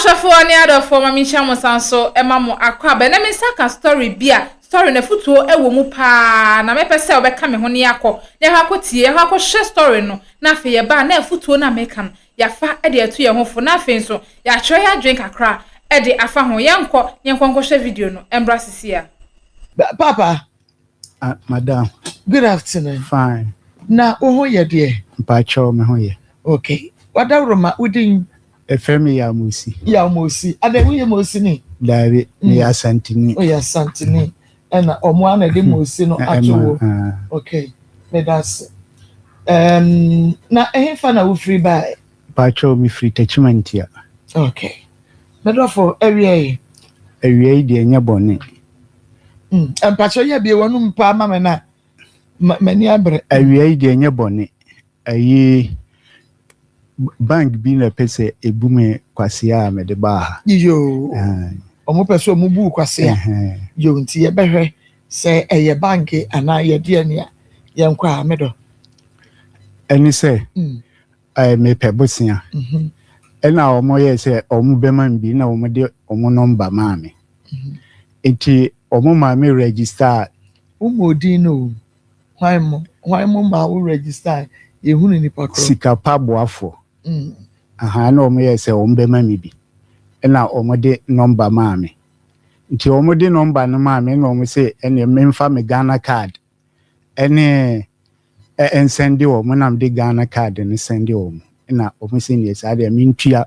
Ashafo ni adofo mami chamu sanso emamu akwa be na me saka story bia story na futuo ewo mu pa na me pese obeka me ho ne yakọ na ha kotie ha ko share story no na afi ye ba na futuo na me kan ya fa e de atu ye hofo na afi nso ya chwe ya drink akra e de afa ho yenko share video no embra sisia Papa madam good afternoon fine na oho ye de mpa cho me ho ye okay wadawroma udin efemi ya musi ade wo ye musi ni dawe ya santini oh ya santini na omo ana de musi no atowo okay me das na ehfa na wo free by pa cho mi free attachment ya okay me do for area de nya bone pa cho ye bi wonu mpa ma me na mani abre area de nya bone ayi bank bi na pese ebume kwase a me de ba yo omo pese omo bu kwase a yo nti ye behwe se eye bank ana ye de ania ye nkwa me do eni se me pebosia ena omo ye se omo be man bi na omo de omo number ma me enti omo ma me register umo dino why mo ma wo register ye hunu ni pakro sika pa boafo na omo ye se omo be ma me bi ena omo de number ma me nti omo de number no ma me na omo se ene memfa me Ghana card ene send omo na me de Ghana card ne send omo na omo se ne sa de mintua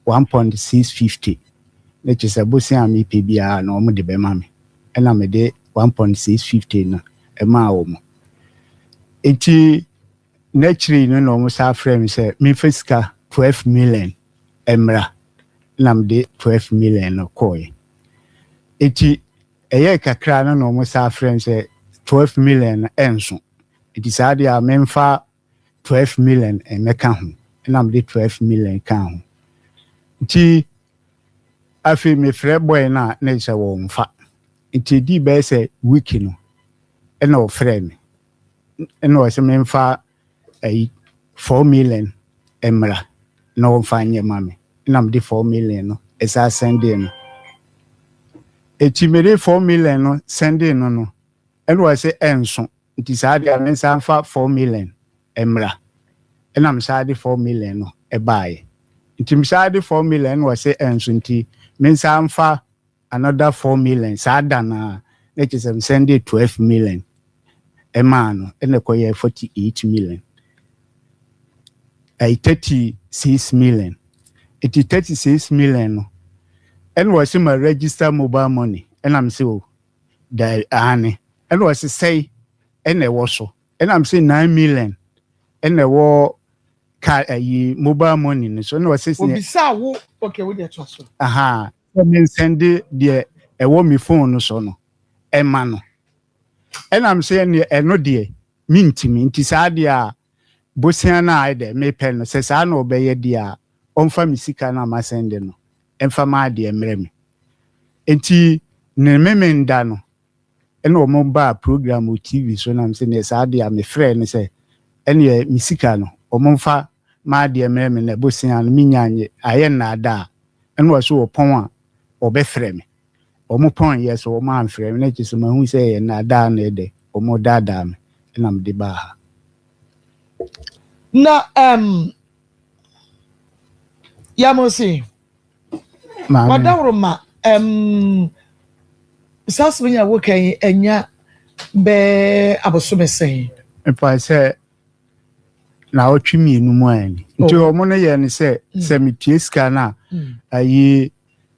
1.650 na chese bosi am ipebia na omo de be ma me ena me de 1.650 na e ma omo eti naturally no omo sa frame say me fiscal 12 million emra na me de 12 million no koy eti eye kakra no omo sa frame say 12 million enso eti sa dia memfa 12 million emeka ho na me de 12 million ka ho eti afi me frɛ boy na se wo mfa eti di be say week no na o frɛ me na o se memfa 4 million emra na o mfa nye mame na me de 4 million no esa sending no eti me de 4 million no sending no and was say enso nti sa dia me sa mfa 4 million emra na me sa de 4 million no e bae nti me sa de 4 million was say enso nti me sa mfa another 4 million sa da na let me send 12 million emano ene koye 48 million 36 million. It is 36 million. No. And was my register mobile money. And I'm saying, and was say, and there was so. And I'm saying 9 million. And there were mobile money. So no was saying, okay, with the transfer. Aha. I mean, send the a woman phone so no. Emano. And I'm saying, no dear, mean to me, it is idea. Bosiana ide me pen se sa na obeye dia onfa misika na masende no emfa ma de emreme enti ne memenda no ene o mo ba program o TV so na mse ne sa dia me frɛ ne se ene misika no o mo mfa ma de emreme na bosiana no minyanye aye na ada ene wo so opon a obe frɛ me o mo pon yes o ma frɛ me na kisi ma hu se ye na ada na ede o mo dada me na me de ba ha na yamosi wadawroma sasmenya wokan enya be abosomesen if say na otwimi enu mu ani nti o mo no ye ne se metie ska na ayi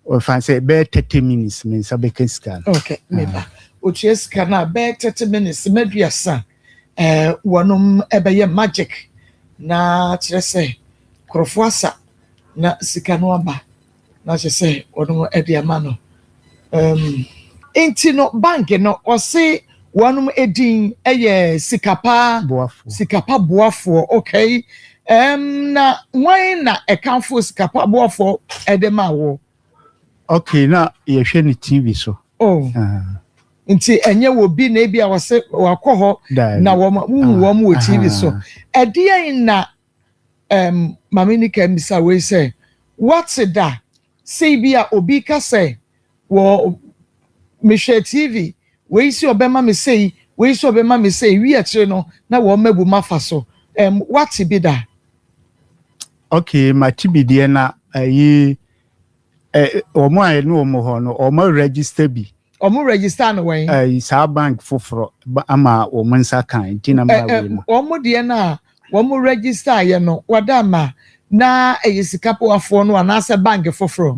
o fan say be 30 minutes me sabe ska okay meba o tie ska na be 30 minutes meduasa wonom ebeye magic na chese krofoasa na sika no aba na chese wonom ediama no enti no bank no o se wonom edin eye sikapa boafo okay na wan na ekanfo sikapa boafo edema wo okay na ye hwe ni TV so nti enye wo bi na bia wose wakoho na wo TV so edie na maminika misa we say what's that say be a obi ka say wo me share TV we see obema me say we see obema me say we akire no na wo mabu mafa so what be that okay my TBD na omo aye no omo ho no omo register bi omo register no wen sa bank foforo ama omo nsa kan tina ma we no omo de na omo register ye no wadama na sikapo afo no anase bank foforo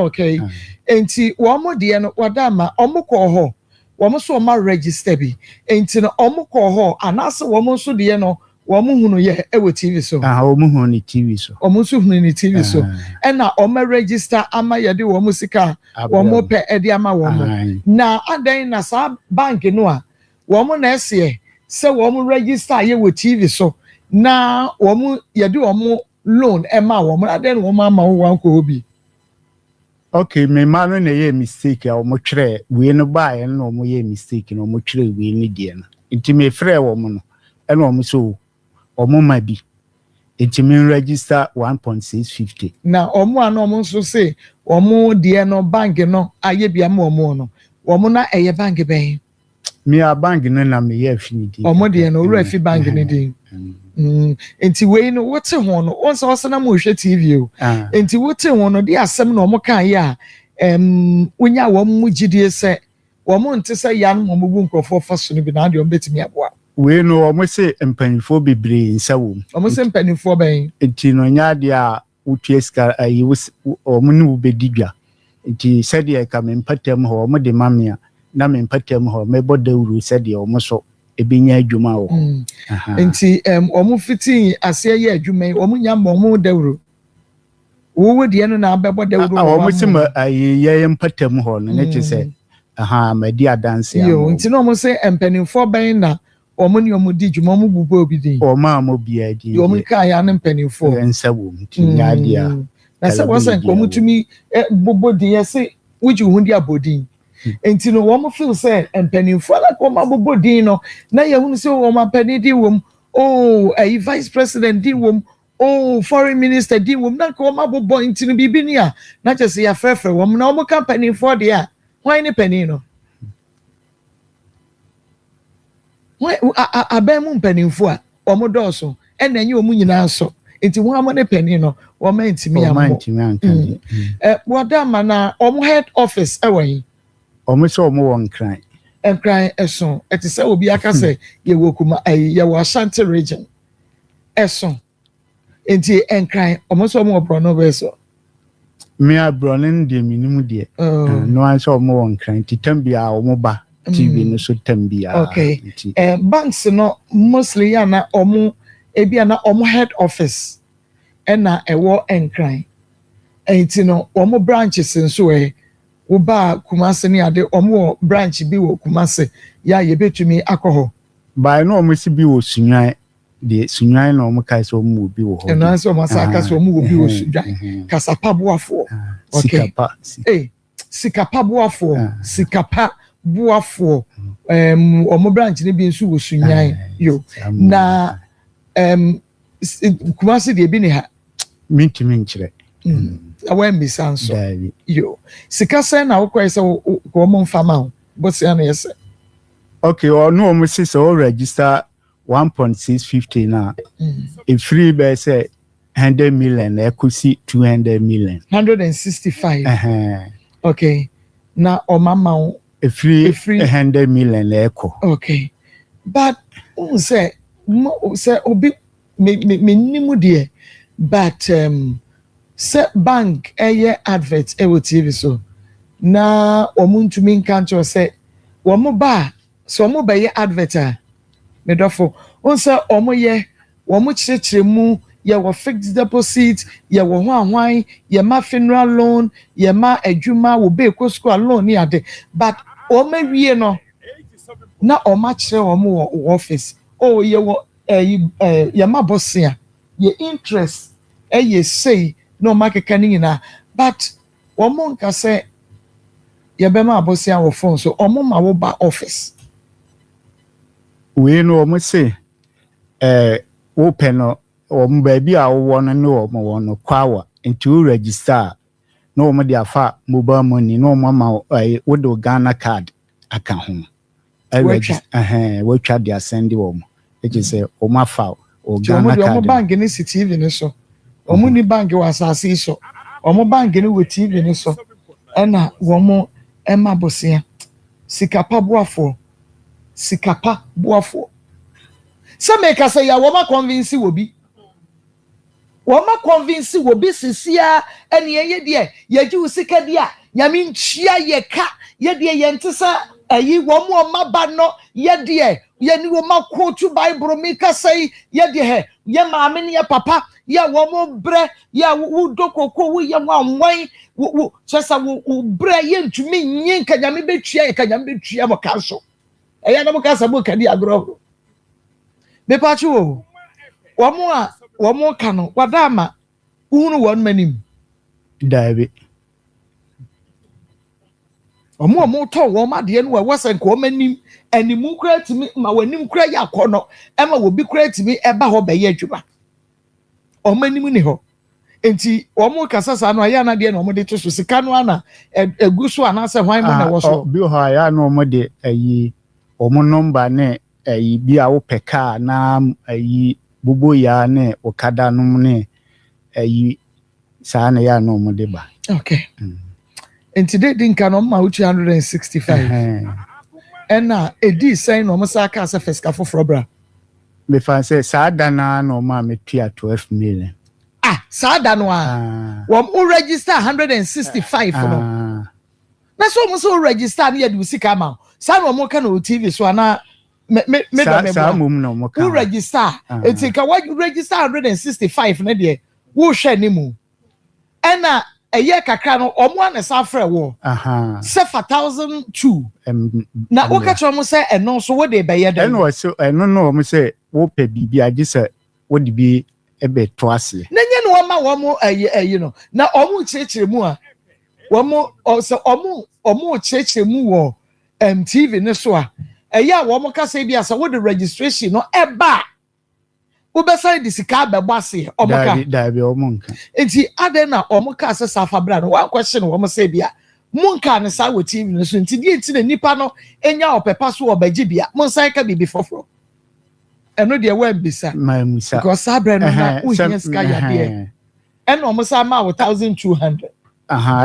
okay enti omo de no wadama omo ko ho omo so omo register bi enti no omo ko ho anase omo so de no omo hunu ye ewo TV so omo hunu ni TV so omo so hunu ni TV so na omo register ama ye de omo sika omo pe e de ama omo na adan na sa bank no a omo na ese se omo register ye wo TV so na omo ye de omo loan ema omo adan omo ama wo ko obi okay me ma no na ye mistake omo twere we no ba ye no omo ye mistake no omo twere we ni de na nti me frɛ omo no e no omo so omo ma bi etimin register 1.650 na omo ana omo so say omo de no bank no aye bia ma omo no omo na eye bank ben me a bank no na me ye afinidi omo de no ora fi bank ni din enti we no wote ho no onse osana mo hwe TV o enti wote ho no de asem na omo kan ya wonya wo mu gidie se omo nte se ya no mo bu nkrofo fa so no bi na de omo betimi aboa we no omo se empanifo bebre nsawo omo se empanifo ben enti no nya de a utieska ayi omo nu bedidwa enti se de ka me mpatam ho omo de mamia na me mpatam ho me bodawuru se de omo so ebinya adwuma wo enti omo fiti ase ye adwuma omo nya omo dawuru wo de no na abebo dawuru omo se ma ayi ye mpatam ho no ne che se madi adanse yo enti no omo se empanifo ben na omo ni omo di dwuma omo bubo obi din omo amo bia di omo ka ya ne mpanifo nsawo mtinya dia na se wo se omo tumi bobo din ye se wuji hu di abodin enti no omo feel say mpanifo la ko ma bobo din no na ye hu se omo apani di wom a vice president di wom foreign minister di wom na ko ma bobo enti no bibi ni a na che se ya frefre wom na omo company for dia why ni pani no abemu mpanimfo a omo doso ena enye omu nyina so enti ho amone pani no wo ma ntimi ammo wodama na omo head office ewen omo so omo won kran eso etise obi aka se ye wokuma ye wo Ashanti region eso enti enkran omo so omo bro no beso me abronin de minimu de no an so omo won kran titambia omo ba TV no so tambia okay banks no mostly ya na omo ebia na omo head office ena ewo enkran enti no omo branches nso wo ba Kumase ni ade omo branch bi wo Kumase ya ye betumi akoho ba no omo si bi wo sunwan de sunwan no omo kai so omo bi wo ho ena so omo saka so omo bi wo sunwan kasapa boafo okay sikapa boafo sikapa buafo omo branch ni bi nso wo sunyan yo na Kumase de bi ni ha mintimi nkyere awen bi sanso yo sikasa na wo kwese ko omo mfama bo se na yese okay no omo se so register 1.650 na a free by say 100 million ekusi 200 million 165 okay na o mama a free 100 million eko okay but say obi me nimu de but say bank advert ewo TV so na omuntumi nkancho say omo ba so omo ba ye advert me dofo say omo ye omo chirechiremu ye wo fixed deposit ye wo ho anwan ye ma funeral loan ye ma adwuma wo be ko school loan ni ade but omo wie no na omo chire omo wo office ye wo ye ma bosia ye interest ye say no market nyina but omo nka say ye be ma bosia wo phone so omo ma wo ba office we no omo say open no omo ba bi a wo no no omo wo no kwawa into register no omo de afa mobile money no omo ma wodo Ghana card aka ho we twa dia send omo e je say omo afa o Ghana card omo bank ni si TV ni so omo ni bank wa asase so omo bank ni we TV ni so ena womo ema bosia sikapa boafo se make say ya woma convince wobi sisia ene ye de ye ji usika dia nyame nchia ye ka ye de ye ntesa ayi womo maba no ye de ye ni woma quote bible mi ka say ye de he ye maame ne ye papa ya womo bre ya wo dokoko wo ye wanwan wo chesa wo bre ye ntumi nyin ka nyame betua mo ka so eya na mo ka sa mo ka di agro me pa chi wo womo ka no wadama unu won manim David omo to wo ma de no wa sen ko manim animu kura timi ma wanim kura ya kono ema wo bi kura timi eba ho be ye adwuma omanim ni ho enti omo kasa sa no aya na de no omo de to so sika no ana egu so ana se hwan mo na wo so bi ho aya no omo de ayi omo number ne ayi bi a wo peka na ayi bubo ya ne okada no ne ayi sa na ya no omo de ba okay enti de din kan ma 265 ena edi sen no msa ka se fiska for bra me fan say sa da na no ma me tua 12 million sa da no wo register 165 no na so mo so register na ye de usika ma sa no mo ka no TV so ana me sa mum no mo ka wo register enti ka wo register 165 na de wo hwe ni mu ena eye kakra no omo an sa frɛ wo se 1002 na wo ka cho mo se eno so wo de be ye dem eno so eno no mo se wo pe bibi agi se wo de bi ebe to ase na nye no ma wo mo ayi no na omo chirechire mu a wo mo so omo chirechire mu wo TV ne so a eye a wo mo ka se bi asa wo de registration no eba wo be say de sika be boase omo ka da bi omo nka enti ade na omo ka se safa bra no wa question wo mo se bia munka ne sa wo TV no so enti die enti na nipa no enya opepa so obagye bia mon san ka bibi foforo eno de we mbisa musa because sabre no na wo hia sika ya de eno omo sa ma 1200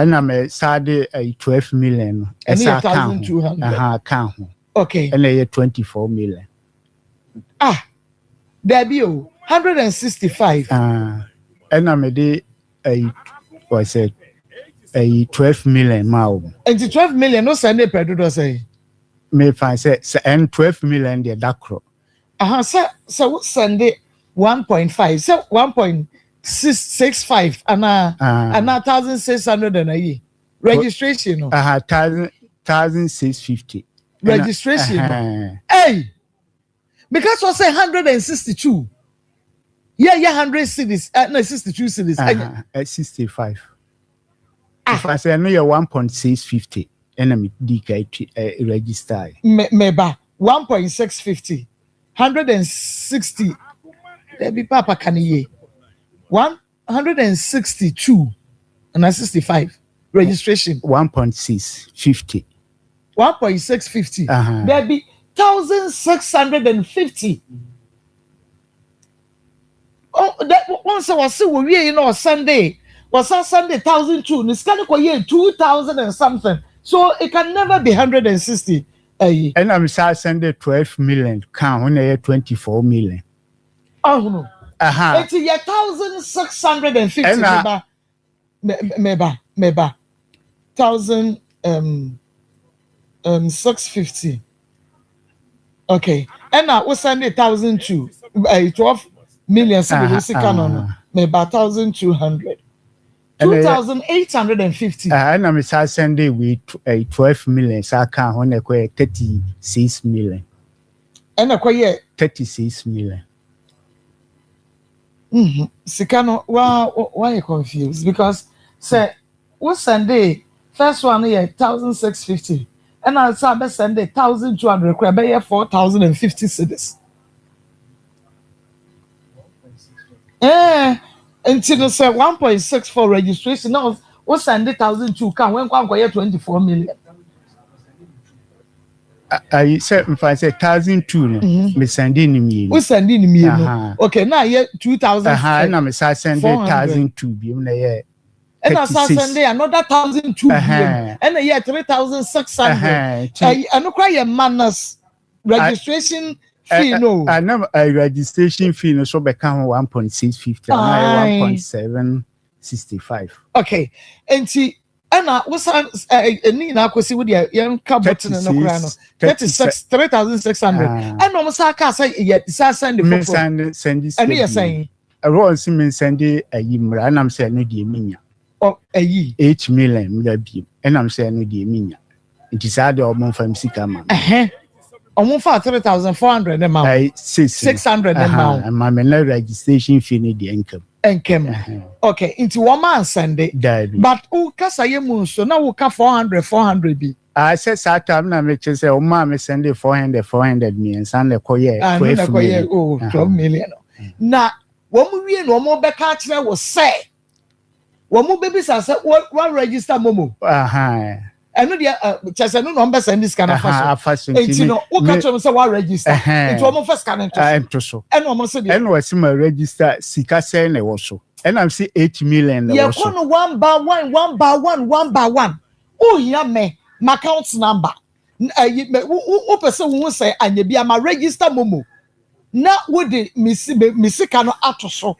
ena me sa de 12 million no esa 1200 kan ho okay ena ye 24 million there be 165 ena me de what said 12 million ma o and 12 million no send pedo do say me fan say 12 million de dakro so send 1.5 so 1.665 and 1600 and a year registration no 1650 registration hey because I say 162 yeah 100 cities no 62 cities 65 if I say no you 1.650 enemy DK register meba 1.650 160 there be papa can ye 162 and 65 registration 1.650 1.650 there be 1650 that once I was see we on Sunday was Sunday 1002 ni scan ko year 2000 and something so it can never be 160 and I'm Sunday 12 million can when 24 million no it's year 1650 meba 650 okay and now we Sunday 1002 12 million cedis canon meba 1200 2850 and I'm Sunday with 12 million so can when 36 million and 36 million Sikano, why you confused? Because say what Sunday first one here 1650, and I saw Sunday 1200. Crab 4050 cedis. Until say 1.6 for registration. Now o send 1,002 can when kwa 24 million. I said if I say 1,002 me sending me. O sending me no. Okay, now here 2,000. Na me say send 1,002 bi na ye. And I send another 1,002 bi. And here 3,600. I no cry your manners registration fee no. I know a registration fee no so be can 1.650 and 1.765. Okay. And see Anna was ni na kwesi with the young cabot no kra no 3,600 and almost aka say yet send the me send this and you saying I want me send a yimra and I'm saying no die minya oh ayi 8 million me bi and I'm saying no die minya it is hard o mon fam sika ma omo fa 3,400 na ma 600 na ma and my registration fee ni the income okay into one man Sunday but who kasa ye mu so na wo ka 400 bi I said that time na me say o ma me send 400 million san le koye 12 million na wo mu wie no mo be ka kire wo say wo mu baby say what register momo eno dia chese no number send this kind of fashion enti no wo ka kire say what register enti wo mo first can into so eno mo say eno wasi ma register sika say na wo so and I'm say 8 million na wo so ye kono one by one oh yeah me my account number wo person wo say anya bia ma register momo na wo de misika no atoso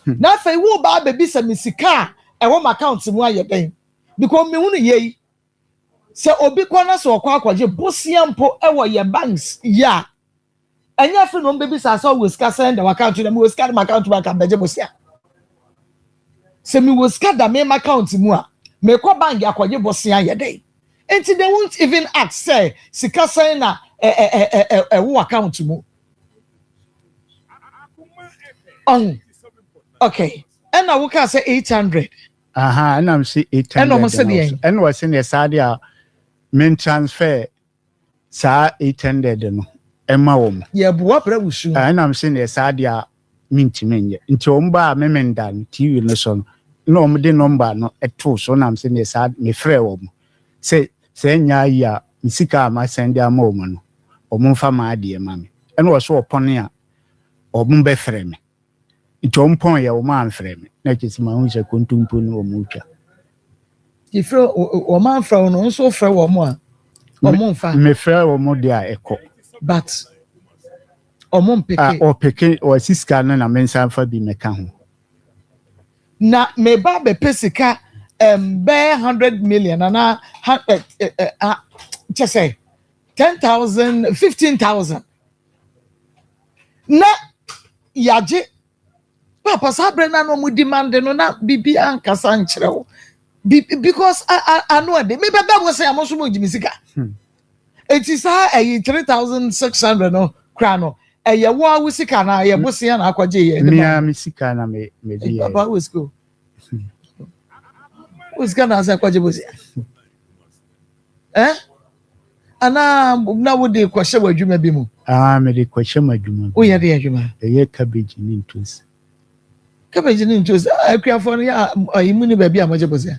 na fa wo ba bebi say misika e wo my account mu aye den because me hunu ye se obi kwana so kwa akwaje bosia mpo e wo ye banks ya anya fe no bebi say so we sika send the account na me we sika my account back abeje bosia se me we sika da me account mu a me ko bank akwaje bosia ye den enti they won't even ask say sika send na wo account mu okay and I will say 800 and I'm say 800 and almost say and was in the sadia main transfer sa 800 no emma wo yeah bo abra wusu and I'm saying the sadia minti menye nti omba memenda TV no so no mo de number no eto so na I'm saying the sad me frɛ wo say nya ya misika ma send am wo no omfa ma ade ma me and was so upon ya ombe frɛ me Itompon ya man frame na kisi ma hu se kontumpo no omutwa ifro o man fra no so fra wo mo a omo mfa me fra wo mo dia eko but omo mpeke o peke o siska no na mensa fa bi meka ho na me ba be pesika be 100 million na just say 10,000 15,000 na yaje Papa Sabrina no mu demand no na bibi ankasa nkyerɛw because I know they me baba was say amoso mo jimisika it is 3,600 no kra no ye wo awusika na ye bosia na akwaje ye me misika na me di baba was go was gonna say akwaje bosia ana na wo de kwahye wadwuma bi mu me de kwahye madwuma wo ye de adwuma ye cabbage ni ntos cabbage ni ntos akuafo no ya ayimu ni ba bi amaje bosia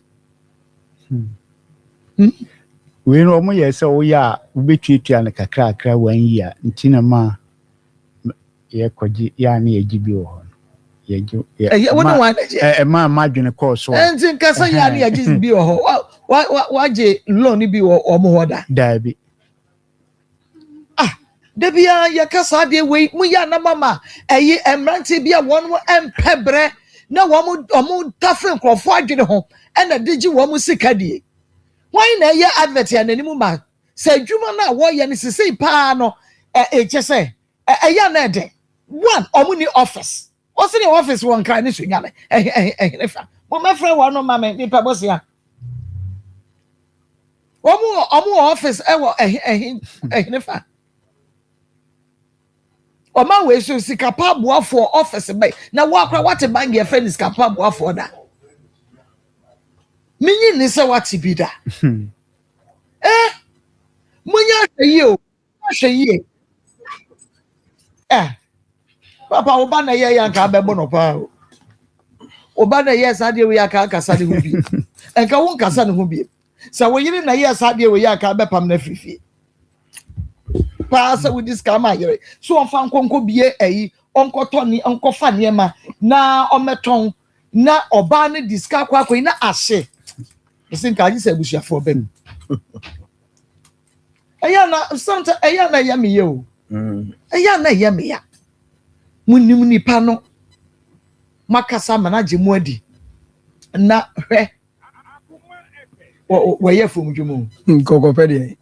we no mo ye se wo ya wo betuatua na kakra 1 year ntina ma ye kwaji ya na ye gibi wo ye ju ma madwene ko so entin kasa ya na ye gibi wo wa je loan bi wo omo hoda dabi debia ya kasa de we mu ya na mama emrante bia won empebre na omo tafre nkrofo adwene ho na digi wo mu sika die why na ya advert ya nanimu ma se adwuma na wo ye ne sesei pa no chese ya na de one omo ni office o se ni office won kan ni so nyale nefa mo mafre wo no mama ni pa bosia omo office wo nefa Oma we so sika pa boa for office by na wo akra what bank your friend is sika pa boa for da minyi ni se what bi da munya hwe papa oba na ye yan ka be bo no pa oba na ye sa de we aka sa de hu bi enka won kasa ne ho bi sa wo yire na ye asade we ya ka be pam na fifi pa sa we dis ka ma yire so on fa nkonko bie ayi onkoto ni onkofa ne ma na ometon na oba ne diska kwa na ahye isin ka ji se busuafo bem eya na santa eya na ya me ye o eya na ya me ya munim nipa no makasa manaje mu adi na hwe wo fom dwumu kokopede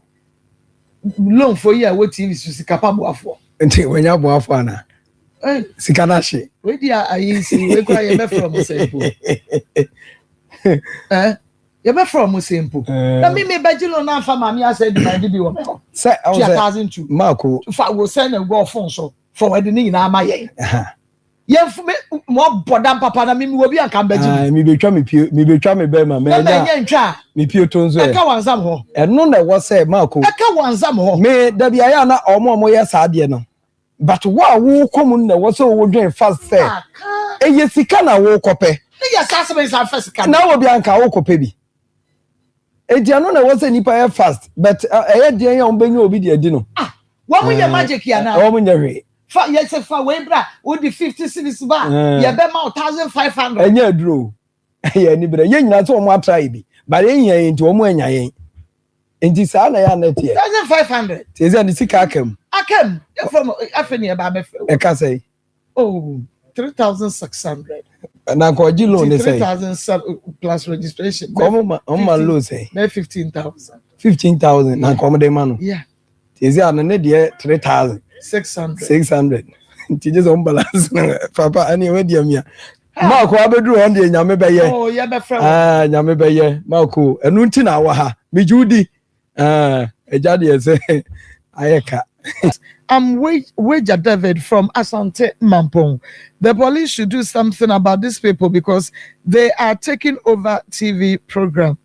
loan for ya wo TV sika pa boafo nti wanya boafo ana sika na hye we dia ayisi we kwa ye be from simple ye be from simple na me bajilo na fa mami asa di na bi wo me ho say 2002 marco fa wo send na go phone so for we ni na ma ye ye mo bodam papa na me wo bi anka baji me betwa me be ma me na ntwa me pio tonzo e ka wansam ho eno na wo say marco e ka wansam ho me da bia ya na omo ye saade no but wo komun na wo so wo dwen fast say eye sika na wo kope ne ya sase be sa fast sika na wo bi anka wo kope bi ejano na wo say nipa ye fast but eye de ya ombenye obi de adi no wo mu ye magic ya na wo mu nya hwe fa yes fa we bra wo di 50 cities ba ye be ma 1500 enya duro ye ni bra ye nyina so mo atrai bi but ye nya enti wo mo anya yen enti sa na ya na tie 1500 teze ni sika akam from afeni e ba be fe e ka say 3600 na ko ji loan say 3000 plus registration come on loan say 15,000 na come dey man yeah teze ana ne de 600 nti je so balance papa ani we dia mia ma ko abeduru on de nyame be ye ye be fe nyame be ye ma ko enu nti na wa ha me judi eja de say ayeka. I'm Wager David from Asante Mampong. The police should do something about these people because they are taking over TV program.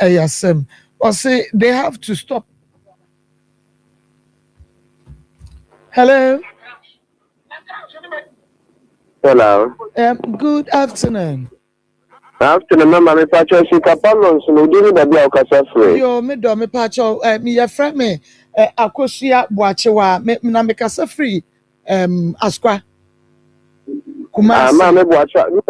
Nsem. Or say they have to stop. Hello. Hello. Good afternoon. Afternoon, Mama. Me pacho si kapalo so do ni baby akasa free. Yo me do me pacho me ya friend me Akosia Boachewa me na me kasa free Askwa Kumasi. Mama Boachewa.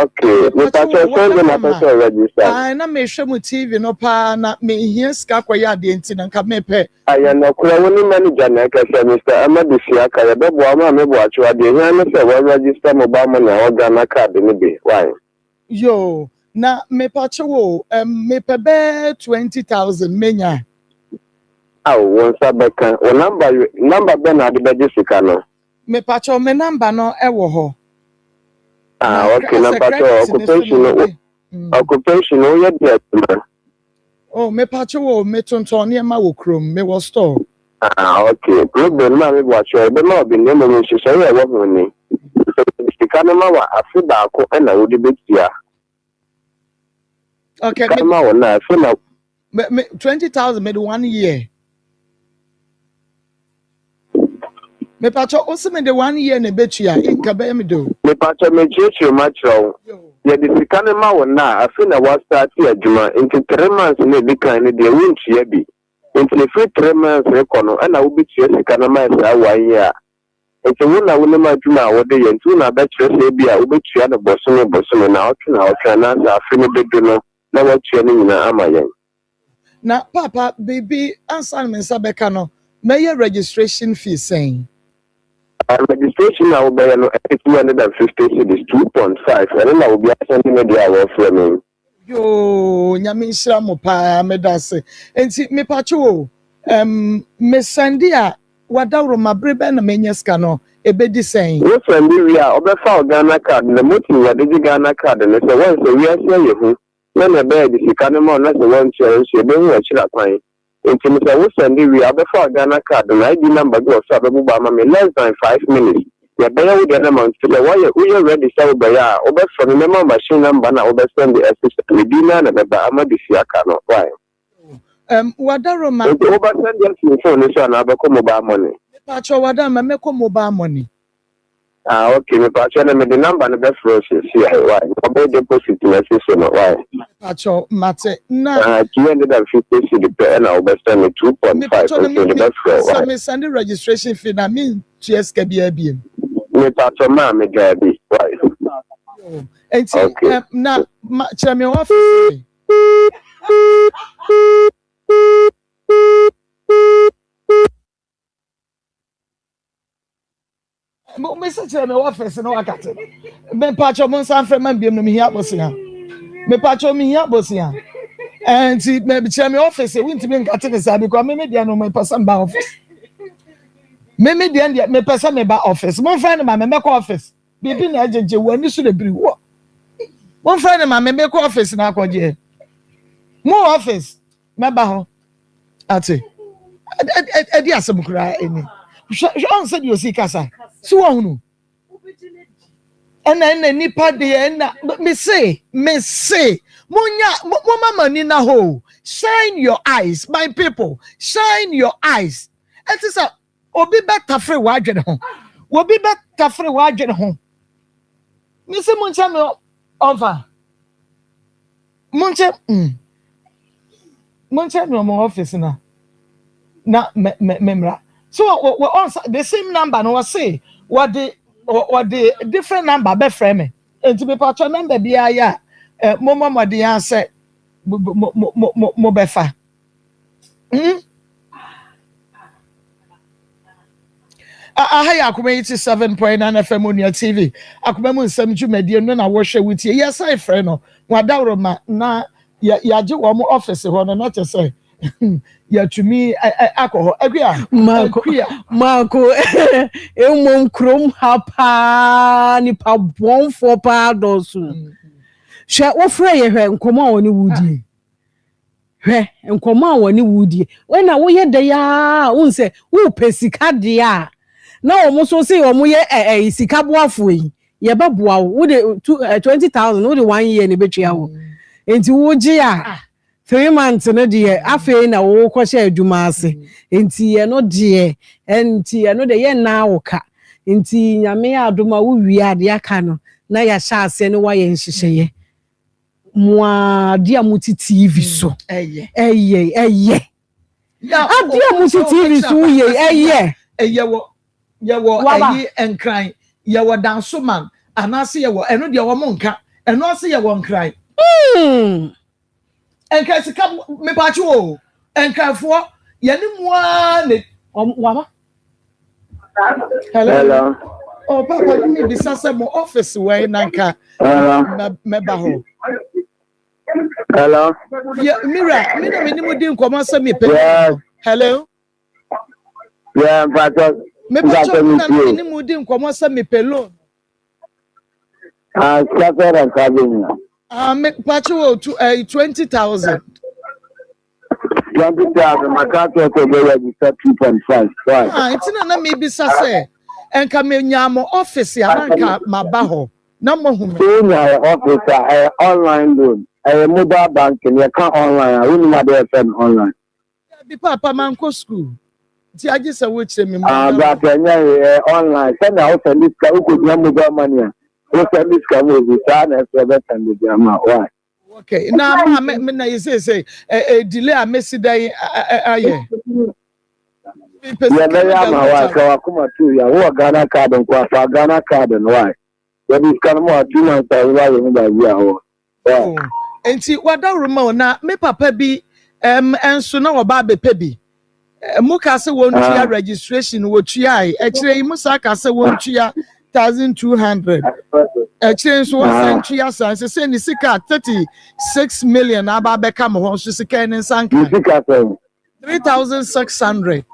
Okay. Me pacho send na person register. Na me hwe mu TV no pa na me hia ska kwaya de enti na nka me pe. Aya no kura woni manager na kasa Mr. Amadu Siaka ya be boa Mama Boachewa de hia no se we register mobile money o Ghana card ni be. Why? Yo na me pacho wo me pe be 20,000 menya. Won sabeka o number be na de be sika no. Me pacho me number no e wo ho. Okay, number 2 occupation o ye de man. Oh, me pacho wo me tonton ne ma wo krom me wo store. Okay. Problem na me Boachewa be ma obi ne mo nsi so ye wo ho ni. Sika no ma wa afi ba ko na wo de betia. Okay, Kama wona afi na me 20,000 me 1 year. Me pacho osime de 1 year na betua inka be me do. me pacho me chichi ma chro. Ye de sika no ma wona afi na wa start adwuma into 3 months na bi kan ne de wunchia bi. Into the free 3 months e kono na wo betua sika no ma sa 1 year. Into wona wona ma adwuma wo de ye ntu na be chire se bi a wo betua no boso na otwe na sa afi ne bedu no na wa tua ne nyina amayen. Na papa baby answer me sabeka no me registration fee saying. Registration now by 250 cities 2.5 and then I will be sending the hour from me. Yo nyame nhira mo pa me dase enti me pacho me sandi a wadawro mabrebe na menya ska no ebedi sen We send we are obefa Ghana card the motive we dey Ghana card and say once we are say you na na be the sika no more na say one share so be hu akira kwan enti me say we send we are obefa Ghana card na ID number go so abebuba ma me less than 5 minutes. Ya be we dey na man say we are ready say we ya obefa no me machine number na obesend the assistant we di na be Amadu Siaka no why wadawro ma obesend the phone so na be ko mobile money. pacho wadama me ko mobile money Okay, me pacho na me the number na best for see why. About deposit na say so no why. Pacho mate na 250 cedi per na obesta me 2.5 so the best for why. So me send the registration fee na me TS ka bia bia. Me pacho ma me gabi why. Enti na chere me office. Me say chere me office no akate. Me pacho mon san frema biem no me hia bosia. Me pacho me hia bosia. Enti me chere me office we ntimi nkate ne sa because me dia no me person ba office. Me dia me person me ba office. Mon friend ma me call office. Bibi na ajeje wani so de biri wo. Mon friend ma me call office na akwaje. Mo office me ba ho. Ate. Edi asebukura eni. On said you see kasa. So wonu. Ena nipa de na me say Munya mama ni na ho. Shine your eyes, my people. Shine your eyes. And it's a obi better free wadwen ho. Obi better free wadwen ho. Me say muncha me over. Muncha no mo office na memra. So we on the same number no say what the different number be frame me. And to be part of number be ya mo de answer mo befa. Ahaya Akoma 87.9 FM on your TV. Akoma mu Nsem dwumadi no na wo hwe wutie. Yes I friend no. Wadawro ma na ya je wo mo office ho no not say. Ya tumi alcohol agria Marco emom krom hapa ni pa bon for pa dosu hwe wo frɛ ye hwe nkoma woni wudi hwe nkoma woni wudi we na wo ye de ya wo nse wo pesika de ya na wo so se wo mo ye sika boafo yi ye beboa wo de 20,000 wo de 1 year ne betwa wo enti wo gi a 3 months no de afei na wo kwhye adwuma ase enti ye no de enti ye no de ye na woka enti nyame adoma wo wi ade aka no na ya sha ase ne wa ye nhyehyeye mwa dia muti TV so eye ya adia muti TV so ye wo ayi enkran ye wo danso man anase ye wo eno de wo monka eno ase ye wo nkran enka sika me pachi o enkafo ye ni mua ne wama hello oh papa you need this as mo office where nanka me ba ho hello yeah mira me no mo di nkomo se me pe hello yeah but me pachi me mo di nkomo se me pe loan Scatter and cabin. Pacho to 20,000. 20,000. My car to go register 2.5. Why? It's not maybe say. And come in your office, Yanka, my baho. No more whom office, online loan. A mobile bank and you can't online. I wouldn't have FM online. The Papa Manco school. See, I just wish him but online. Send out and this guy who could mobile money. What's this come with the son and the drama? Why? Okay, now you say a delay a messy day. Yeah, very Akoma too. Yeah, who Ghana card and Ghana card and why? When this kind of more 2 months, I will and see what that rumor now, me papa be and so now about the baby. Mukase won't hear registration, what you are actually Musaka say won't hear 1,200. A change was sent to your son. Say, Nisika 36 million. Aba become home. She can in Sanka 3,600. 3,600.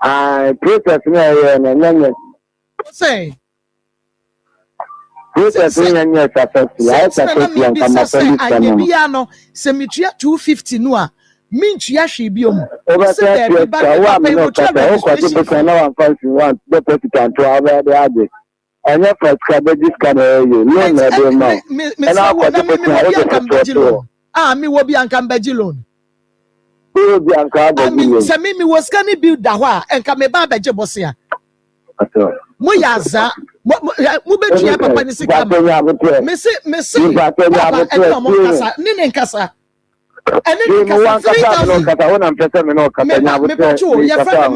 I protest me and say. Cemetery 250 no. Minch yashi biom. Over 30 years, and your first cabbage can you. Me will be uncambage loan. Sɛ me wɔ sika ne bi da hɔ a ɛnka me ba abɛgye bɔse a moyɛ aza mobɛtua papa ne sika mese papa ɛne ɔmo nkasa ne nkasa ɛne nkasa 3,000 mepɛkye wo yɛfrɛ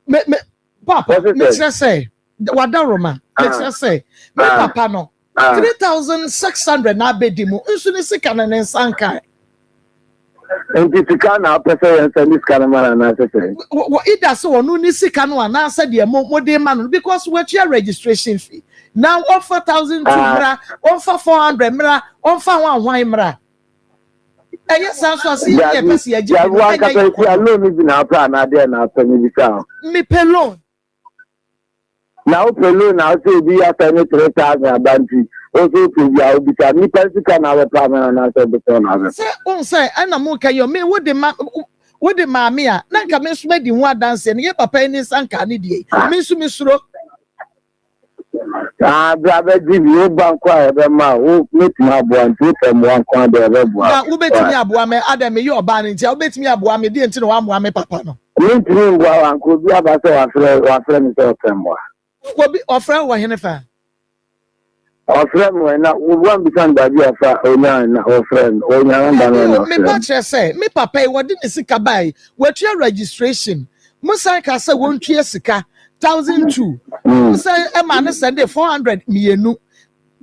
me ma papa mekyerɛ sɛ wada roma mekyerɛ sɛ me papa no 3,600 na abɛdi mu nso ne sika no ne nsa nkae Sika na pesa yan sa sika na mana na sese. Ida so onu ni sika no ana sa de mo de ma no because we share registration fee. Now offer 1,002 mra, offer 400 mra, offer 1 mra. Eye san so se ye pese ye ya wa ka pese ya loan ni na pra na de na so ni bisa. Me pay loan. Na o pay loan na so bi ya sa ni 3,000 abanti. Also to be out because me person can have a problem and so before. Say on say ana mo ka yo me wo de ma me a na nka me so me di ho adanse ne ye papa ni sanka ne die me so me suro brother give you bank kwa be ma wo metimi aboa nti tem wan kwa de be boa na wo betimi aboa me adam me ye oba ne nti wo betimi aboa me de nti no wa moa me papa no metimi boa wan ko bi aba se wa frɛ me se tem boa wo bi ofra wo hene fa friend when one become baby of our friend or young me patre say me papa we dey sika bai we tua registration musa ka say won tua sika 1,002 musa e ma ne send 400 mienu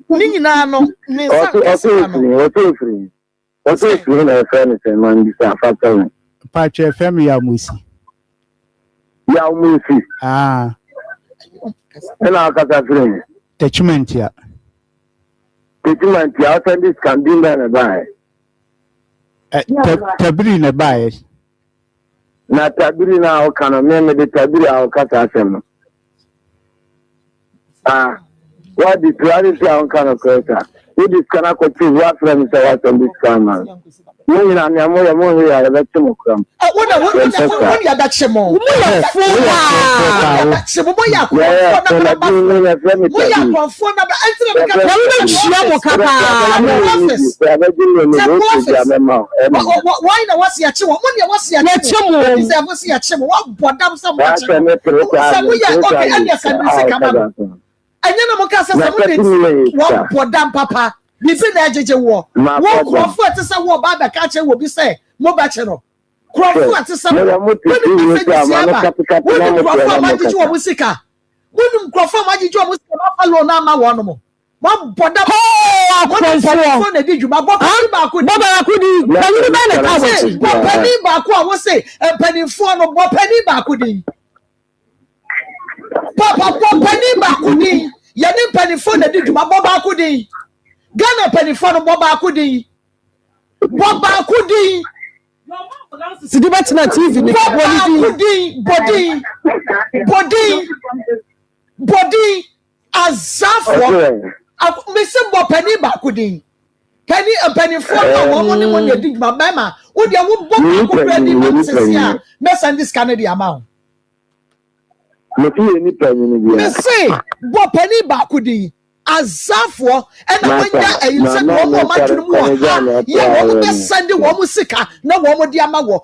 ni nyina no ne sa free na friend say man bisa factor Patre FM ya musi ela ka free attachment ya Document ya send this can be na buy. Tabiri na buy. Na tabiri na o kana me de tabiri a o kata asem. What the clarity on kana kweta. We this kana ko tu wa from say what on this kana. Mo na na mo ya be timo kram. What ya da chemo. Mo ya fo mo ya konfo na ba antre me ka mo chia mo kapa office. Why na wasi ya chemo? Mo ne wasi ya chemo. Say wasi ya chemo. Wa bodam sa mo chemo. Say mo ya okay and ya say kama. Anya na mo ka say mo wa bodam papa. Bibi na ajeje wo krofo atisa wo ba ba ka che wo bi say mo ba che no krofo atisa wo krofo ma jiji wo musika wonu krofo ma jiji wo musika ma fa lo na ma wo no mo boda krofo na di djuma bo ba ko di pani ba na ka wo bo pani ba ko a wo say pani fo no bo pani ba ko di papa bo pani ba ko di ya ni pani fo na di djuma bo ba ko di Ghana penifo no boba akudi Sidi batina TV ni body azafo me se bo pani ba akudi pani penifo no wo ni mo ne dig ma ma wo de wo bo akudi di ma sesi a me send this Canada amount me se bo pani ba akudi azafo and wanya ayinse no mo madwunu mu ha ye wo be send wo mu sika na wo mo dia ma wo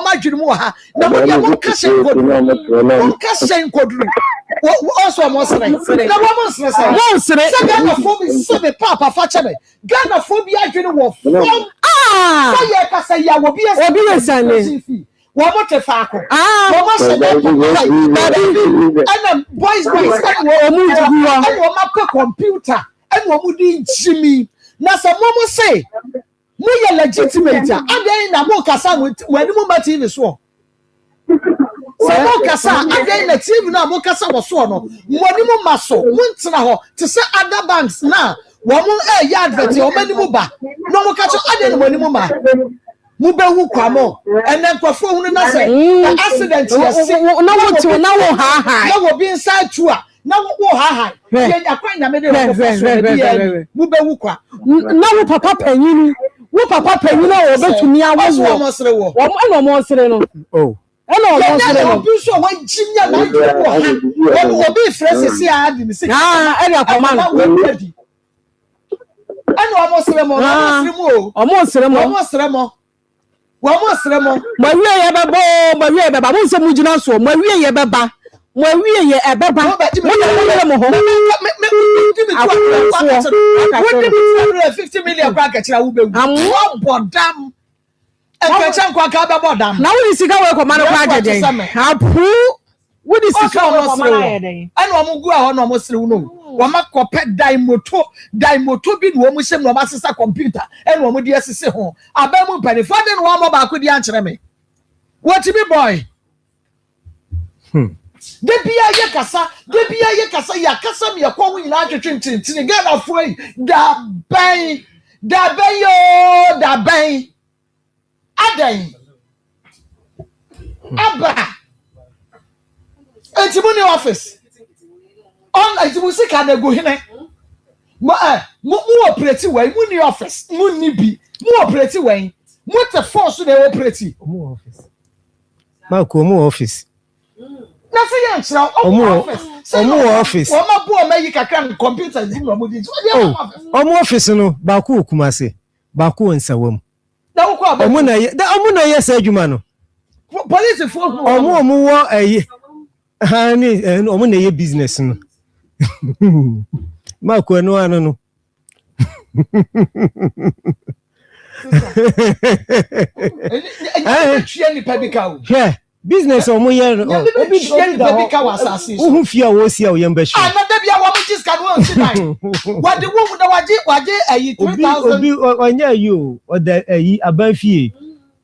madwunu mu ha na mo dia mo ka shen kodru also mo sere na wo mo sere Ghana fo bi so be papa fa chebe Ghana fo bi adwunu wo so ye ka say ya wo bi esane Womo te faako. Womo se and boys and womo computer and womo di jimi. Na se momo say mo ye legitimate adan na mo kasa wani mo TV so. Se mo kasa adan na TV na mo kasa wo so no. Wani mo maso mo ntena ho te se other banks na womo ya advert o mani mo ba. No mo kaso adan wani mo ma. Mubewu kwamo and then kwafo hunu na say accident yes na wo ha na wo be inside tour na wo ha ye akwan na me de wo mubewu kwa na wo papa panyinu wo betumi awo wo mo sere wo mo sere no oh eno mo sere no bi so wa jinya na wo ha wo be fresh si adi mi si eri akoma no eno mo sere mo o mo sere mo Wamo Sremo, Maria Yababo, Maria Baba, who's a Mujinaso, Maria Yababa, Maria Yababa, 50 million brackets. I'm one dam. Now we see how we command what is the and almost Wama kope daimoto bi no mu sem no masesa computer and wo mu de asese ho abamu pani fa de no wa ba ko di ankyere me what me boy de bia ye kasa ya kasa me ko hu nyina twetwentin Ghana fo yi da ben adan aba etimuni office on itimusi ka na go hene mo operate way mu ni office mu ni bi mu operate way mu te force na operate mu office ma ko mu office na se yan chira mu office o ma bu o ma yi kakra computer di no mo di mu office no ba ko okumase ba ko nsawam da wo ko aba mu na yes adwuma no police fo mu wo ayi ha ni mu na ye business no Marco no ano no. Yeah, business o mo yer obi tuen baby ka wasase so. Who fear wo sia o yemba shi. Na da bia wo mo just kan wo nsinai. Wade wo da waje ayi 3000. Obi onya you o da ayi abanfie.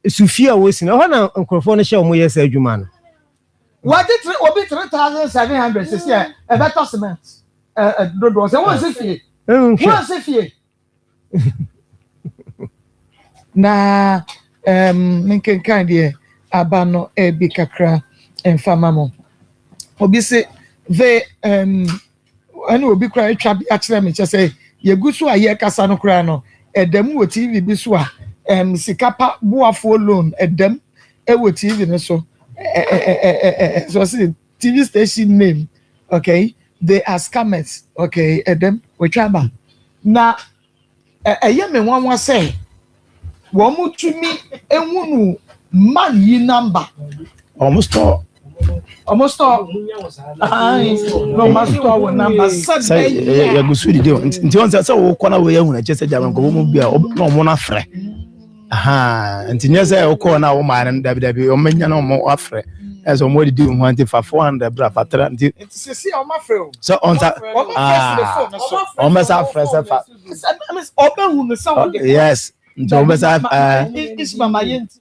Sufia wo sina. Ho na nkrofo no hye o mo yer sa adwuma no. What did obi 3,700 this year? A better cement. Dodo. So what's it? What's it? Na minken kandi abano ebi kakra enfamamo. Obi se ve ani obi kra etwa bi akere me say ye gusu aye kasa no kra no edam wo TV bi so a sikapa boafo loan edam e wo TV no so. So see TV station name, okay? They are scammers, okay? Them we traba. Na me wan say wo mu tumi enwunu man yi number. Almost all. No must our number. Say ya go sudi de. Nti on say wo kona we ehuna che say jama ko mo bia no mo na frɛ. Aha, nti nyese e ko na wo man dabi o menya na mo afrɛ. As o mo di hu anti fa 400 bra fa 3 nti see o ma frɛ. So on sa o ma sa frɛ sa fa. Open hu no sound. Yes, nti o ma sa is mama yent.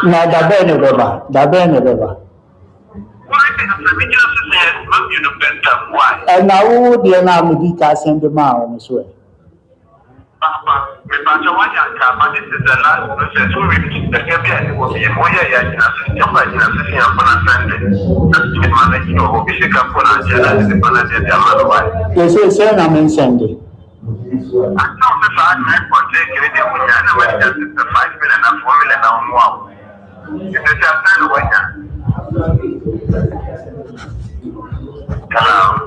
Na da bene beba. Na wo de na mudi ka send ma o so e. Papa, me pacha wanya ka, but this is the last process we reach the KPI will be more ya system by system for Sunday. That's the manage no we should come for the manage the amount. Yes, say na men send. I know the fact that for taking it when you are just 5 million and 4 million now more. It's a just one.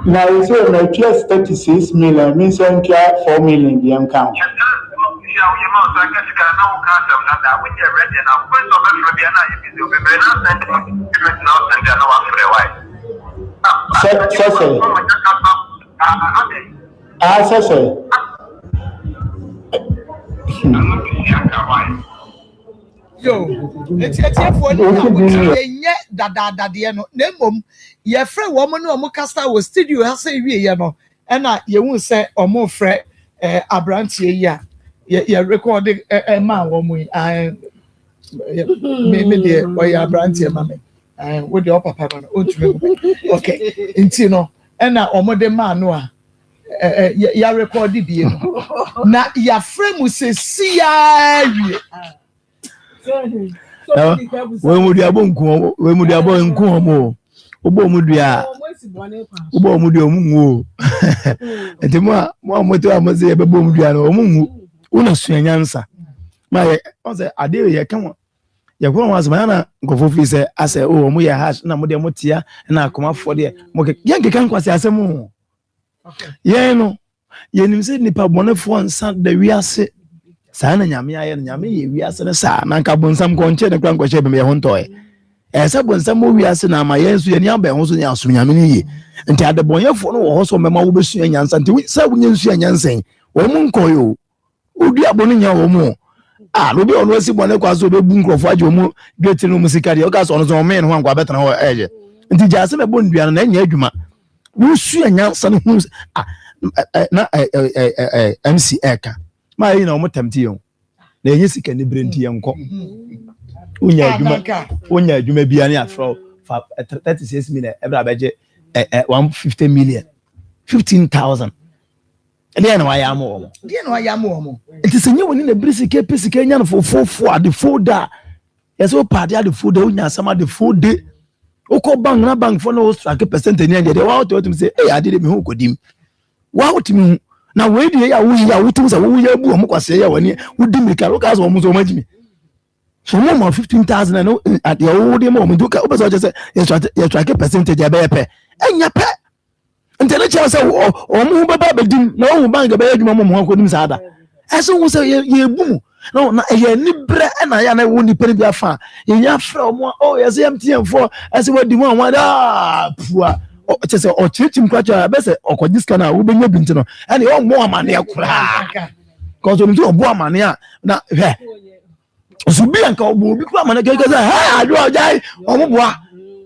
Now you say my plus 36 million means 4 million the account. Yo, it's for nye dada de no na mom ye frɛ wo mo no mo kasta wo studio ha say wie ye no na ye hu sɛ omo frɛ abrantie yi a ye record ma wo mo me de oya abrantie ma me wo de papa no ontumi okay nti no na omo de ma no a ya record bi no na ya frɛ mu se sia wie we mu dia nku omo obo mu dia omu enti mo to amaze ye bebo mu dia no omu una suanyansa ma ye on say ade ye kan yakwa was mana nkofo fi say ase o mo ye hash na mo de motia na akoma fo de mo ke yanke kan kwase asemu ye no ye nim se nipa bonefo nsa da wiase saa na nyame aye na nyame ye wiase ne saa na nka bonsam ko nche ne kran ko hye be me ho ntoe ese bonsam mo wiase na ma ye nso ye ni aba ho so ni aso nyame ni ye nti ade bonyefo no wo ho so mema wo besu anyansa nti sa wo nyensu anyansa wo mu nkoyo odi abonu nya wo mu no be ono si bone kwa so be bu nkrofo aje omu gate no musika de o ka so ono so men ho anko abetana ho eje nti jase me bon duana na nya adwuma wo su anyansa no hu na MC Eka ma yi na omotamti yon na enye sika ni brenti yenko unya adwuma bia ne afro 36 million ebra beje 150 million 15,000 Dia na waya mo. It is new in the brisike pesike nya no for the folder. Yes o party the folder unya sama the folder. Oko bank na bank for no strike percentage nya dey wa to say eh ade me hu kodim. Wa otimi na we dey ya wo to say wo ya bu o kwase ya wani wo di me karo ka so mo so majimi. So mo 15,000 no at the old mo do ka o be so say you strike percentage ya be pe. Enya pe ntele cha say o mu baba bedim na o bank be adwuma mo ho akodim saada eso wo say ye bu no na ye ni bre na ya na wo ni pere bi afa ye nya fra mo yes MTN4 ese wadi mo anwa da pua o che say o chichim kwacha be say okojiska na wo benya binti no ene o mo amane akura ko so nti obo amane a na he so bi anka obo bi kwa amane ke say ha adu ojai o mo boa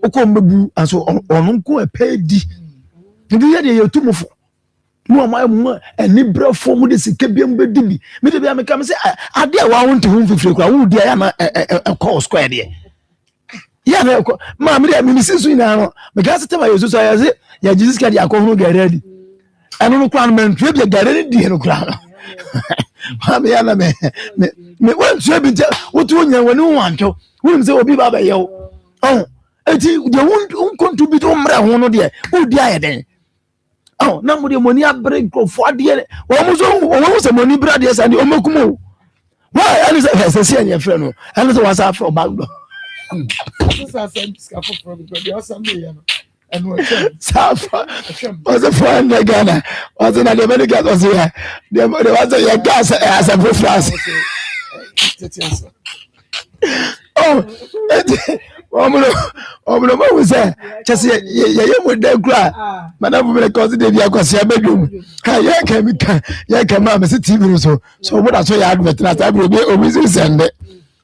o ko mbebu aso onu nko epedi ndi ye de yetumufo mu amay mu eni brefo mu de sike biam bedibi me de bia me kam se ade a wa wonte hu fifire kwa wo dia ya na call square de ya na ma me de mi sisu ina no me ga se tema yesu so ya se ya jesus ka de akohunu garedi anu no kwa me ntwe bia garedi die no kwa ma me ya na me wan twe bi wo tu nya woni wanto wo se obi ba ba ye o eti de won contribute o mra ho no de wo dia ye den na mo de money abreak for ade wo mo so money brad yes and o makumo why ani say anya friend no ani say was afro back do so say ska for because the awesome dey no and we safa was a friend in Ghana was in the America was here there was a gas as a France omulo mo say chese ye mo de kura madam me cause dey bia kwase abedum ha ye ka ma me TV so mo da so ya advert na sabro obi so sende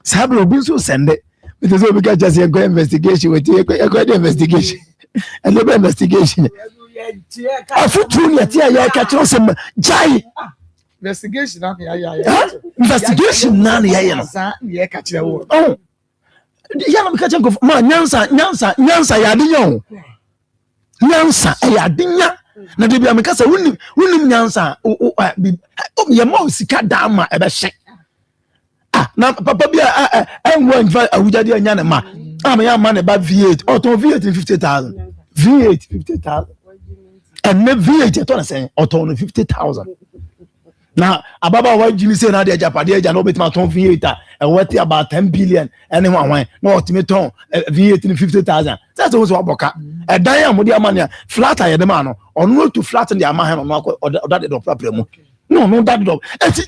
sabro obi so sende it is obi ka chese go investigation we go investigation and the investigation afutu ni atia ya ka tro sem jai investigation na ya investigation na ya no sa ye ka kire wo ya na me ka chenko ma nyansa ya adenya nyansa ya adenya na de bia me ka sa wunim nyansa ye ma osika da ma ebe hye na papa bia enwo nfa awujade anya ne ma me ya ma ne ba V8 oton V8 50,000 V8 50,000 and me V8 to na say oton 50,000 na ababa wa jimi say na de japade eja no betima ton V8 worth about 10 billion and one no ultimatum V8 50,000 that's also aboka dan ya mo de amania flat aye de ma no ono to flat de ama he no oda de proper mu no that do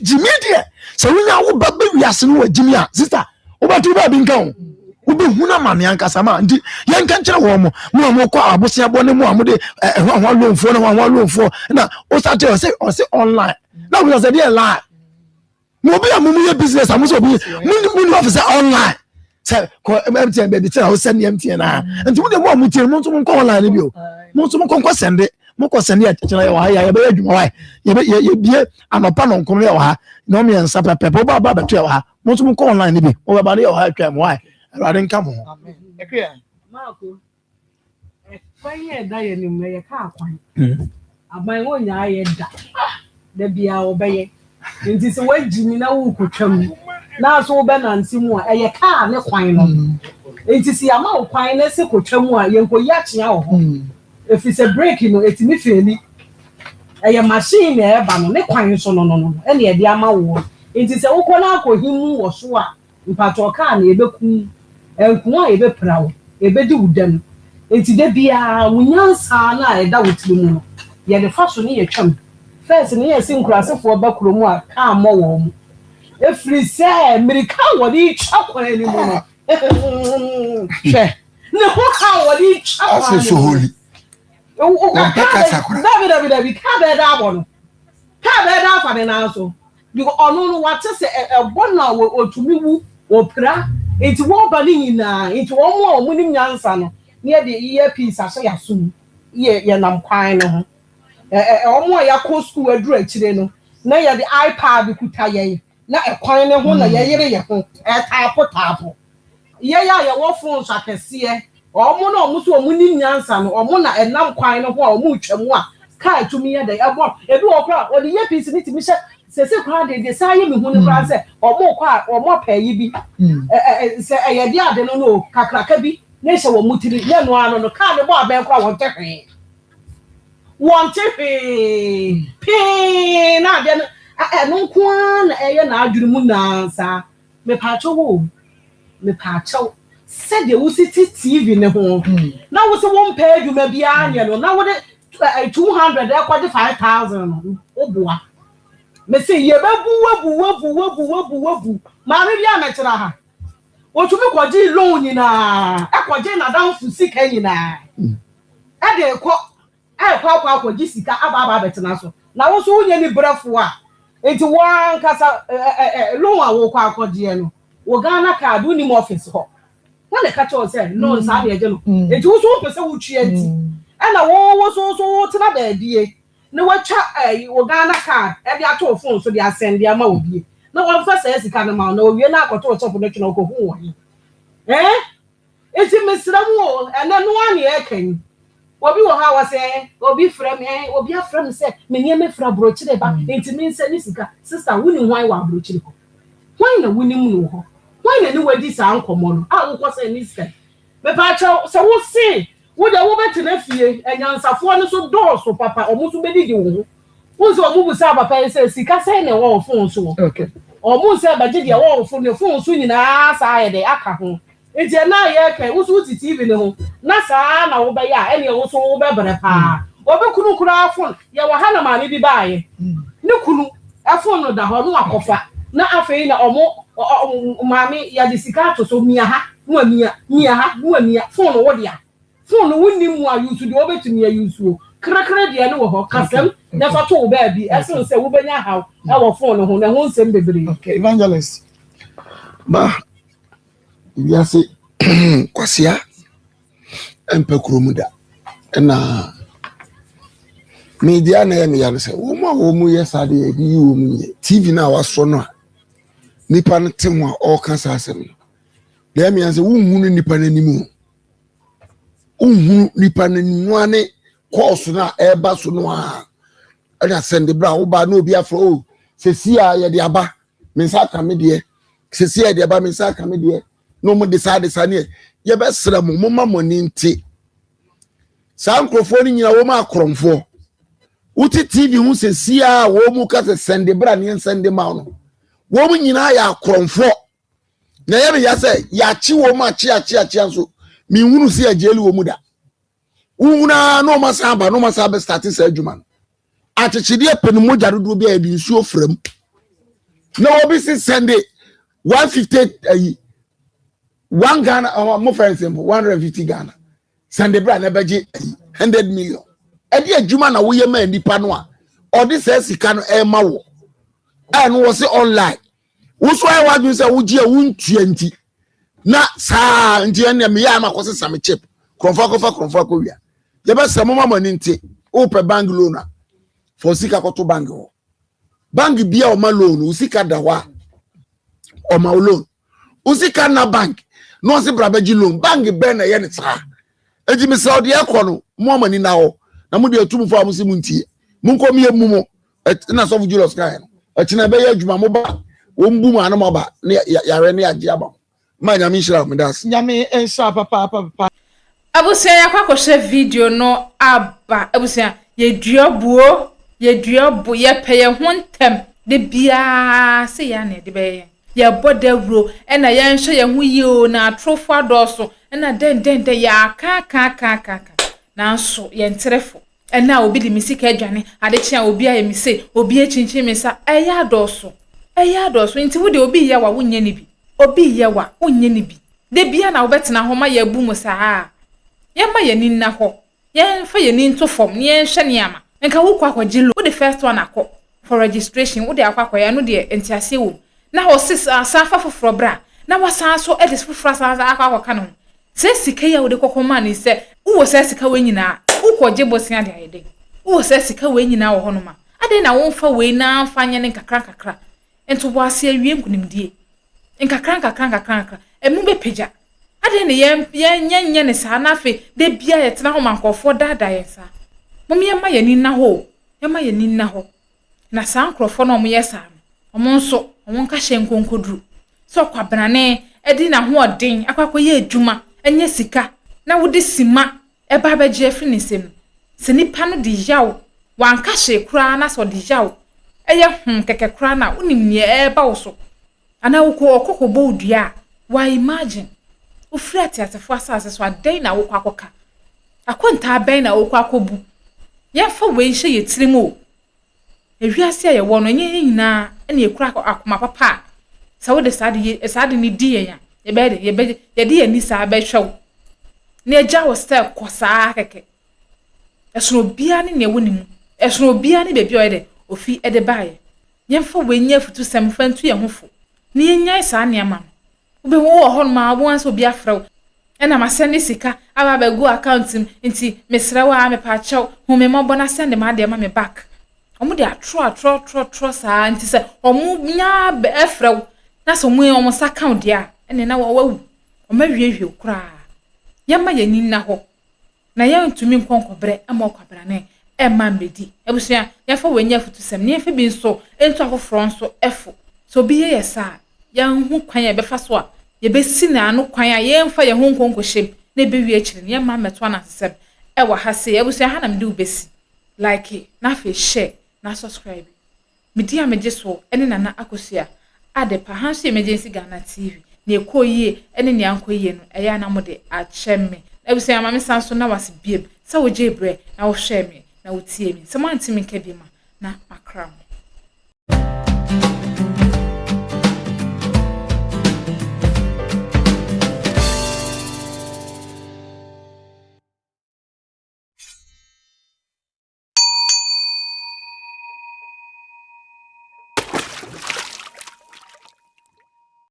jimi de so wunya wo ba wiase no wa jimi a sister wo ba tu ba bi nkan wo be huna mame ankasa ma ndi ye nkan kire wo mo kwa abosia bo ne mo amode ho lonfo na ho lonfo na o start o say online na we say dey lie mo be amumu ye business amuso bi mo officer online say ko MTN be tell o send MTN na nti mo de mo amutie mo nso mo online bi o mo nso mo konko sende mo ko sende atchena ye wa ya be adwuma wa ye bie anopa no nkono ye wa na o me nsa pepe ba beto ye wa mo nso mo online bi o ba ye wa atwa mo wa rade nka mo amen ekria Marco kwanye da ye ni me ye ka akwan aban wo nya ye da bia obeye nti se wagimi na wo kotwam na so be nanti mu a eye ka ne kwan no nti se ama wo kwan na se kotwam a ye nkoyi achia wo ho if it's a break no etimi feli eye machine e ba no ne kwan so no ene e de ama wo nti se wo kona akohimu wo so a mpato ka na ebeku enko a ebe prawo ebe di udam enti de bia wunyansa na eda wotiri mu no ye de fa so ne ye twam first ne ye sinkurasefo ba kromu a ka mo wo mu efri se amerika wodi chakwan ni mu no she ne ho ka wodi chakwan so holy o ka David ka be da abo no ka be da fa ne na so because ono no what say e na otumi wu opra enti wo ba ni nyina enti wo mo o munim nyansa no ne de ye piece aso ya sum ye nam kwan no ho omo ya ko school aduru akire no na ye de iPad kuta ye na ekwan ne ho na ye yere ye ho tapo ye ya wo phone so akese omo na omo so omo ni nyansa no omo na enam kwan no ho a omo twam a ka atumi ye de ebo ebi wo kra o de ye piece ni timi se kwa de say me hu ne kra se omo kwa omo pa yi bi se ye de ade no kakraka bi ne hye wo mutiri ne no ano no ka de bo aben kwa won tehwe pe na de no kwa na eye na adwuru mu nansa me pa cho se de wo siti TV ne ho na wo se won pa adwuma bia anya no na wo de 200 e kwa de 5000 no oboa me se ye wabu ma me bia me kira ha otumi kwaji loan nyina akwaje na danfu sika nyina e de kwa kwaji sika aba betena so na wo so unye ni brafo a enti wan kasa loan a wo kwa akwaje no wo Ghana card uni mo office ho wona ka cho say loan sa de je no enti wo so pese wo twa enti e na wo so tena da die ne wacha wo Ghana card e de ato phone so de asend ya ma obi na won fa say sika na ma na owie na akoto chop no twena ko hu wo eti mesramu o ena no ani e kan obi wo ha wa say obi fra me obi afra me say me nie me fra brochire ba enti me nse ni sika sister wuni hwan wa brochire ko hwan na wuni mu no ho hwan na ni wadi sa ankomo no a wo ko say ni sika me pa cha so wo si wo de wo beti na fie enyansafo no so door so papa omo so bedidi wo wo so omo bu sa papa say sika say na wo phone so okay omo say ba gidi wo phone so nyina sa ye de aka ho enti na ye kai wo so ti TV ne ho na sa na wo be ya ene wo so wo be bere pa obi kunu kura phone ye wa ha na ma ne bi baaye ne kunu phone no da ho no akofa na afei na omo maami ya de sika to so mia ha no mia ha no mia phone wo dia phone wonni mu a use de obetumi ya use o krakra de ne wo ho kasem na fa to wo ba bi ese se wo benya haw e wo phone ho na ho nsem bebre okay evangelist ba yase kwasia empe kromuda na media na ya ne se wo mu yesa de yi wo mu ye TV na waso no a nipa no te ho a all cancer asem no le me yanse wo hunu nipa na nimu unhu nipa na nimu ane course na eba so no a ana send bra wo ba na obi afro o sesi a ye de aba mensa ka me de sesi a de aba mensa ka me de no mo decide sane ye be sra mo mama ni nti sa nkrofo ni nyina wo ma akromfo uti TV hu sesi a wo mu ka se send bra ne send ma no wo mu nyina ya akromfo na ye me ya se ya chi wo ma chi so mi hunu si ajeli wo mu da ununa no masaba start sa adwuma achechide pen moja dodo bi a di nsuo frem na obi si Sunday 150 1 Ghana mo for example 150 Ghana Sunday bra na beji 100 million edi adwuma na wo ye ma nipa no a odi se sika no e ma wo no wo se online wo so ai wadun se wo ji e wo ntuanti na saa nti ene me ya makose same chip kromfa ko wia ye be se mo mama ni nti o pe bank loan for sika ko to bank ho bank bia o ma loan o sika da wa o ma loan o sika na bank no se brabaji loan bank be na ye ne saa eji me saudi ekono mo mama ni na ho na mo de atum fo amusi mu nti mo nkom ye mu mo na so Julius kan no atina be ye adwuma mo ba wo mbu mu ana mo ba ne yare ne age aba manya mi shira me das nyame ensa papa abusia yakwakoshe video no aba abusia ye duabuo ye pe ye hontem de bia se ya ne de be ye bodawro e na ye nhwe ye hu yi na atrofo adoso e na den ya ka nanso ye ntrefo e na obi di misika adwane ade chia obi aye mise obi echinchi misa e ya adoso nti wo de obi ye wa wonye ni bi obi ye wa wonye ni bi de bia na wo betena ho ma ye bu mu saa ye ma ye ni na ho ye fa ye ni nto fom ye nhwe ne ama nka wo kwa kwagilo wo the first one akọ for registration wo de akwa ya no de entiase wo na ho sis asafa foforo bra na wasan so edis foforo asan akwa ka no se sika ya wo de kokoma ni se wo se sika we nyina wo koje bosia de ayede wo se sika we nyina wo hono ma ade na wo mfa we na mfa nye ne kakra ento bo ase awie nkunimdie nkakra emu be peja ade ne ye ne sa na fe de bia ye tena ho mankofo dada ye sa mom ye ma ye ni na ho na sa nkrofo no mo ye sa no mo nso mo nka hye nkonkoduru so kwabrane edi na ho odin akwakọ ye adwuma enye sika na wo de sima e ba ba je afri Nsem se nipa no de yaw wanka hye kura na so de yaw eye keke kura na unim ne e ba wo so ana wo ko okokọ odua wa imagine wo frati atefo asase so adan na wo kwakoka akonta aban na wo kwakobu ye fa we hye ye tirimo ewiase ye wo no nye nyina ene ekura akoma papa sa wo de sade ni die ya ye be ye de ani sa ba hwew ne agya wo step kosa keke esono bia ne ne wonimu esono bia ne bebi oyede ofi ede bae ye fa we nya futu sem fantu ye hofo ne ye nya sa ne ama obe wo ho ma wo anso bia frew ena ma send sika aba ba go account nti mesrewa me pa chew hu me mo bona send ma de ma me back omu de atro sa nti se omu nya be efrew na so mu omu sa account dia ene na wawu oma wiehwie kura yama ye ninna ho na ye ntumi nkonkobre ama okwabra ne e ma medi ebusua ye fa wanya futusem ne fa bi nso ento akofro nso efo so bi ye sa ya hu kwan ye be fa so a ye be si na anu kwan a ye mfa ye hu nkonkohyem na be wi akiri ne ma meto na sesem e wa ha se ebusua ha na mede ubesi like na fa share na subscribe medi a meje so ene na akosua adepa hanso emergency Ghana TV ne ekoyie ene ne ankoyie no eya na mode achemme ebusua ma me sanso na wase biem sa wo jebre na wo hwe me na wo tie me se mo antimi nka bi ma na makram